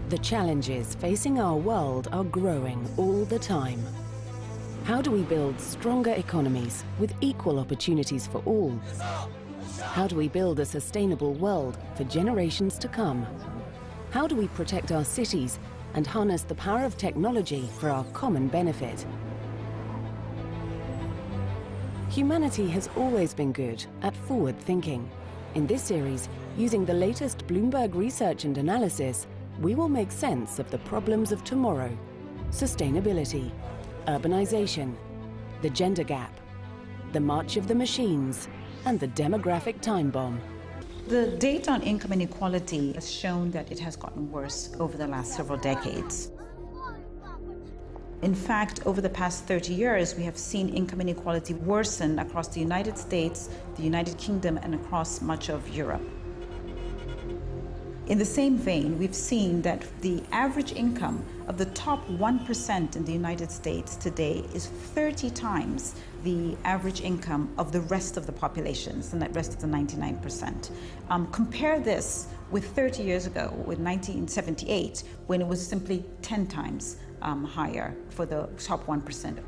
The challenges facing our world are growing all the time. How do we build stronger economies with equal opportunities for all? How do we build a sustainable world for generations to come? How do we protect our cities and harness the power of technology for our common benefit? Humanity has always been good at forward thinking. In this series, using the latest Bloomberg research and analysis, we will make sense of the problems of tomorrow: sustainability, urbanization, the gender gap, the march of the machines, and the demographic time bomb. The data on income inequality has shown that it has gotten worse over the last several decades. In fact, over the past 30 years, we have seen income inequality worsen across the United States, the United Kingdom, and across much of Europe. In the same vein, we've seen that the average income of the top 1% in the United States today is 30 times the average income of the rest of the populations, and that rest of the 99%. Compare this with 30 years ago, with 1978, when it was simply 10 times higher for the top 1%.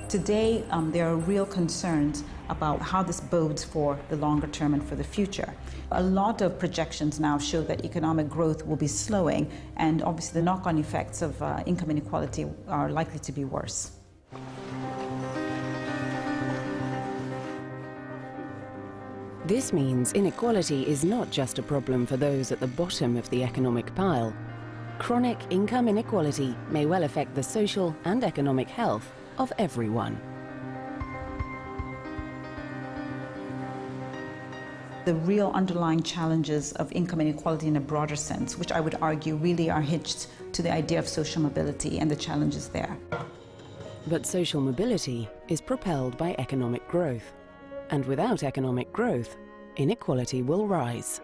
Today, there are real concerns about how this bodes for the longer term and for the future. A lot of projections now show that economic growth will be slowing, and obviously the knock-on effects of income inequality are likely to be worse. This means inequality is not just a problem for those at the bottom of the economic pile. Chronic income inequality may well affect the social and economic health of everyone. The real underlying challenges of income inequality in a broader sense, which I would argue really are hitched to the idea of social mobility and the challenges there. But social mobility is propelled by economic growth. And without economic growth, inequality will rise.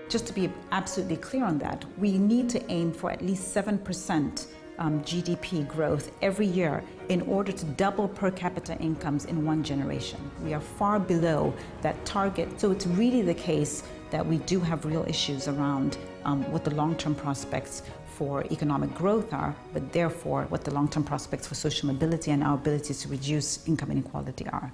Just to be absolutely clear on that, we need to aim for at least 7% GDP growth every year in order to double per capita incomes in one generation. We are far below that target. So it's really the case that we do have real issues around what the long-term prospects for economic growth are, but therefore what the long-term prospects for social mobility and our ability to reduce income inequality are.